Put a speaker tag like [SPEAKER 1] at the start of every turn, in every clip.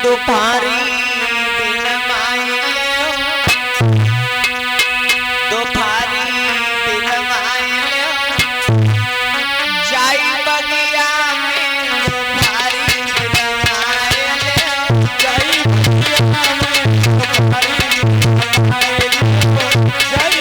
[SPEAKER 1] दोपहरी बिन माए दोपहरी बिन माए जाई बगिया में दोपहरी बिन माए जाई बगिया में दोपहरी बिन माए जाई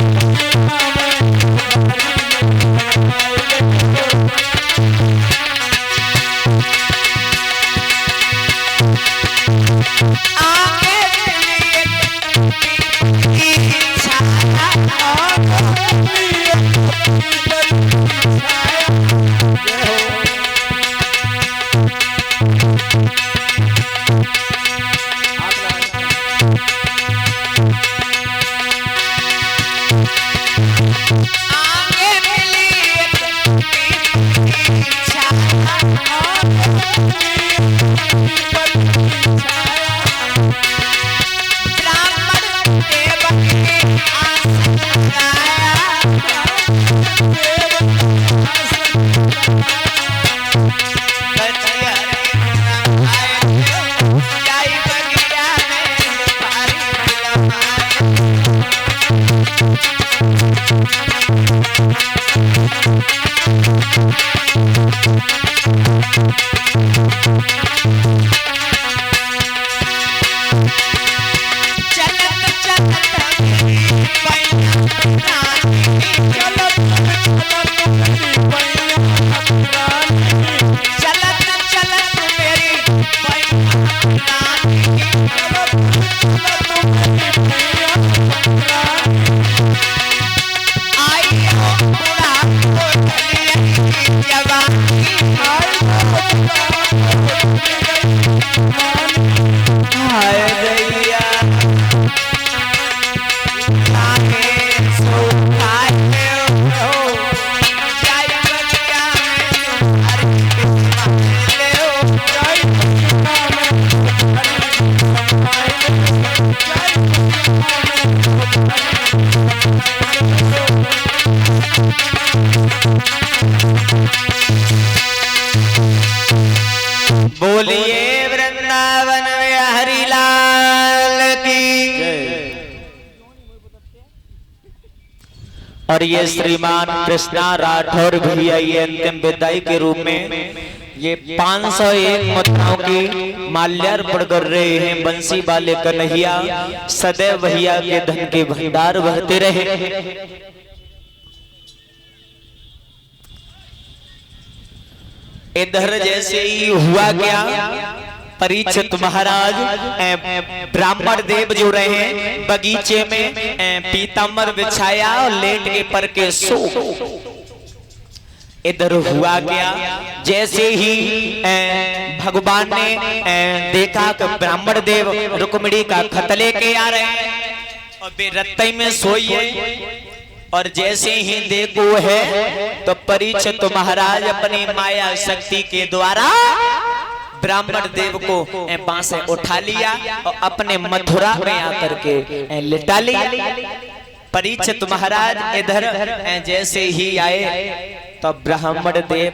[SPEAKER 1] बोलिए वृंदावन में हरिलाल की। और ये श्रीमान कृष्णा राठौर भैया ये अंतिम विदाई के रूप में ये 501 मुद्राओं की माल्यार्पण कर रहे हैं। बंसी वाले कन्हैया सदैव भैया के धन के भंडार बहते रहे। इधर जैसे ही हुआ क्या, परीक्षित महाराज ब्राह्मण देव जो रहे बगीचे में पीताम्बर बिछाया और लेट के पर के सो। इधर हुआ क्या, जैसे ही भगवान ने देखा कि ब्राह्मण देव रुक्मिणी का खत लेके आ रहे हैं और वे रत्ती में सोई है। और जैसे ही देखो है तो परीक्षित महाराज अपनी माया शक्ति के द्वारा ब्राह्मण देव को बांस उठा लिया और अपने मथुरा में आकर के लिटा लिया। परीक्षित महाराज इधर जैसे ही आए तो ब्राह्मण देव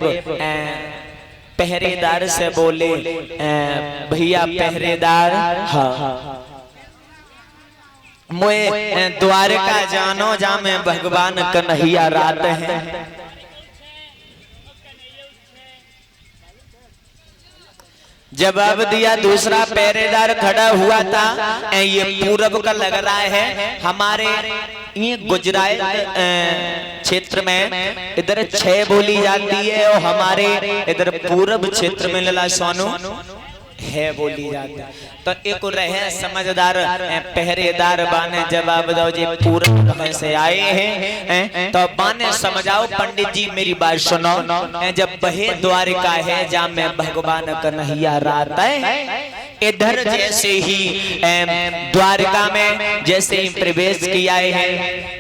[SPEAKER 1] पहरेदार से बोले, भैया पहरेदार, हाँ मोए द्वारका जानो जा में भगवान कन्हैया रात है। जवाब दिया दूसरा पहरेदार खड़ा हुआ था, ये पूरब का लग रहा है। हमारे ये गुजरात क्षेत्र में इधर 6 बोली जाती है और हमारे इधर पूरब क्षेत्र में लला सोनू है बोली जाती है। तो एक रहे समझदार पहरेदार बाने जवाब दो जी पूरब में से आए हैं तो बाने समझाओ पंडित जी मेरी बात सुनो। जब बहे द्वारिका है जहाँ में भगवान कन्हैया रात है। इधर जैसे ही द्वारिका में जैसे ही प्रवेश किया है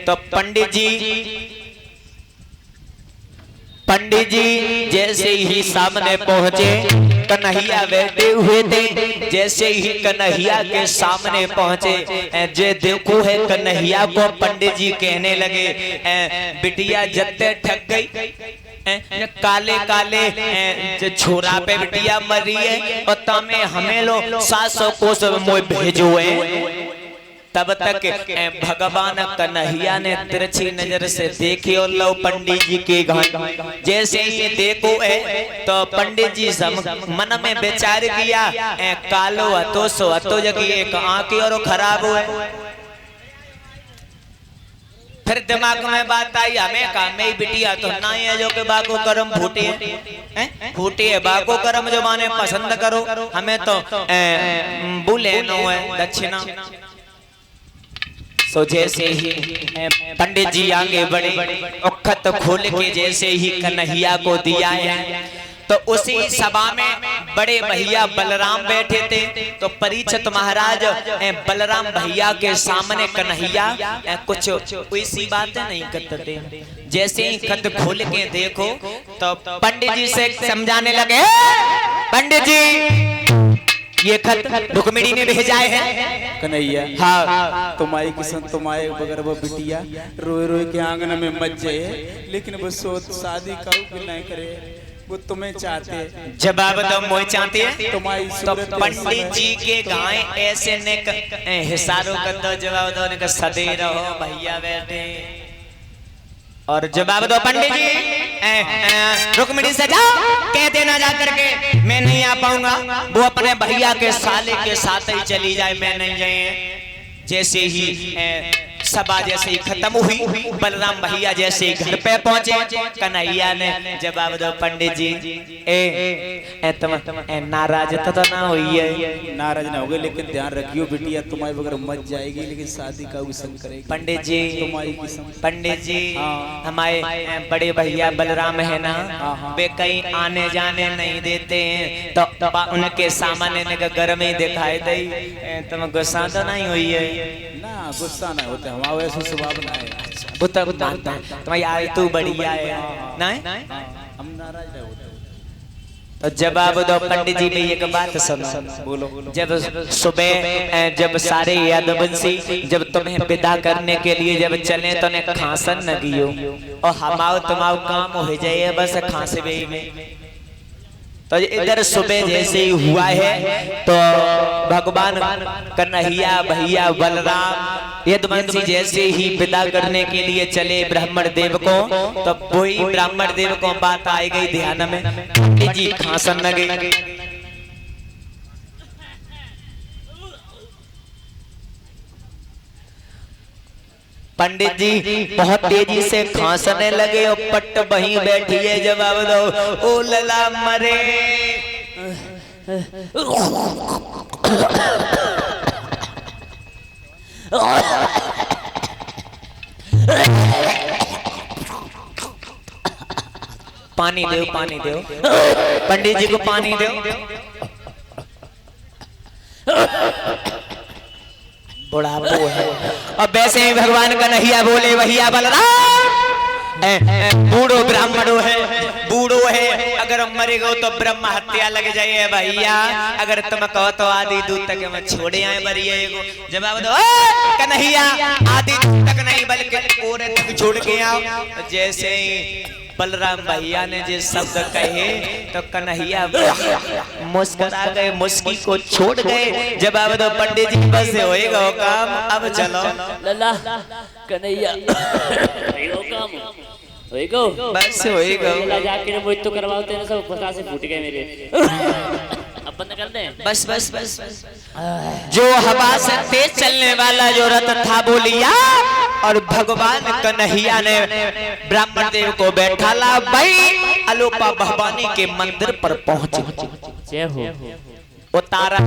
[SPEAKER 1] तो पंडित जी जैसे ही सामने पहुंचे, कन्हैया बैठे हुए थे। जैसे ही कन्हैया के सामने पहुंचे, जे देखो है कन्हैया को पंडित जी कहने लगे, बिटिया जत्ते ठग गई काले काले छोरा पे बिटिया मरी है और तमे हमें लो 700 कोस मोय भेजो है। तब तक भगवान कन्हैया ने तिरछी नजर से देखे और लो पंडित जी के घर। जैसे ही देखो तो पंडित जी मन में विचार किया कालो हतो सो हतो जगी एक आंख और खराब हुए। फिर दिमाग में बात आई हमें काम में बिटिया तो ना है जो के बाको कर्म फूटे है फूटे है बाको कर्म जो माने पसंद करो हमें तो बुले नो है दक्षिणा। सो जैसे ही पंडित जी आगे बढ़े और खत खोल के जैसे ही कन्हैया को दिया है तो उसी सभा में बड़े भैया बलराम बैठे थे। तो परीक्षित महाराज बलराम भैया के सामने कन्हैया कुछ ऐसी बातें नहीं करते थे। जैसे ही खत खोल के देखो तो पंडित जी से समझाने लगे पंडित जी ये खत रुक्मिणी ने भेजा है।
[SPEAKER 2] कन्हैया हाँ तुम्हारी किस्म तुम्हारे बगैर वो बिटिया रोए रोए के आंगन में मच जाए लेकिन वो शादी का नहीं करे वो तुम्हें चाहते।
[SPEAKER 1] जवाब दो मोह चाहते हैं
[SPEAKER 2] तुम्हारी
[SPEAKER 1] तो पंडित जी के गाय ऐसे ने हिसारों का दो जवाब दो ने सदे रहो भैया बैठे और जवाब दो पंडित जी रुक्मिणी से जाओ कह देना जा करके मैं नहीं आ पाऊंगा वो अपने भैया के साले के साथ ही चली जाए मैं नहीं जाए। जैसे ही सभा जैसे ही खत्म हुई बलराम भैया जैसे ही घर पे पहुंचे कन्हैया ने जवाब दो पंडित जी तुम नाराज तो ना हुई है।
[SPEAKER 2] नाराज ना हो गए लेकिन ध्यान रखियो बिटिया तुम्हारे बगैर मच जाएगी लेकिन शादी का संग करेगी।
[SPEAKER 1] पंडित जी पंडित जी हमारे बड़े भैया बलराम है ना वे कहीं आने जाने नहीं देते हैं तो उनके सामने घर में दिखाई दे तुम गुस्सा तो नहीं हुई है
[SPEAKER 2] ना गुस्सा नहीं होता हमारा वैसे स्वभाव ना है
[SPEAKER 1] बुता तुम्हारी आई तू बढ़िया है ना
[SPEAKER 2] हम नाराज नहीं होते।
[SPEAKER 1] तो जवाब दो पंडित जी में एक बात सुनो
[SPEAKER 2] बोलो
[SPEAKER 1] जब सुबह जब सारे यादवंशी जब तुम्हें विदा करने के लिए जब चले तो ने खांसन न गियो और हमाओ तुम्हाओ काम हो जाए बस खांसवे में। तो इधर सुबह जैसे ही हुआ है तो भगवान कन्हैया भैया बलराम यदुवंशी जैसे ही विदा करने के लिए चले ब्राह्मण देव को तो वही ब्राह्मण देव को बात आई गई ध्यान में पंडित जी खांसन न गई। पंडित जी बहुत तेजी से खांसने लगे और पट्ट वहीं बैठी है। जवाब दो ओ लला मरे पानी दो पंडित जी को पानी दो। बुढ़ापो है और वैसे ही भगवान कन्हैया बोले भैया बलराम बूढ़ो ब्राह्मणो है बूढ़ो है अगर मरेगो तो ब्रह्म हत्या लग जाए भैया अगर तुम कहो तो आदि दूत तक मैं छोड़े आए बरिए। जवाब दो कन्हैया आदि दूत तक नहीं बल्कि और तक छोड़ के आओ। जैसे ही बलराम भैया ने जो शब्द कहे तो कन्हैया मुस्कुरा गए मुस्की को छोड़ गए। जवाब दो पंडित जी बस होएगा काम अब चलो
[SPEAKER 3] लला कन्हैया काम होएगा
[SPEAKER 1] बस होएगा
[SPEAKER 3] जाके वो तो करवाते हैं सब पता से फूट गए मेरे अब बंद कर दे
[SPEAKER 1] बस बस बस जो हवा से तेज चलने वाला जो रथ था वो लिया और भगवान कन्हैया ने ब्राह्मण देव को बैठा ला भाई अलोपा भवानी के मंदिर पर पहुंचे।
[SPEAKER 3] जय हो
[SPEAKER 1] उतारा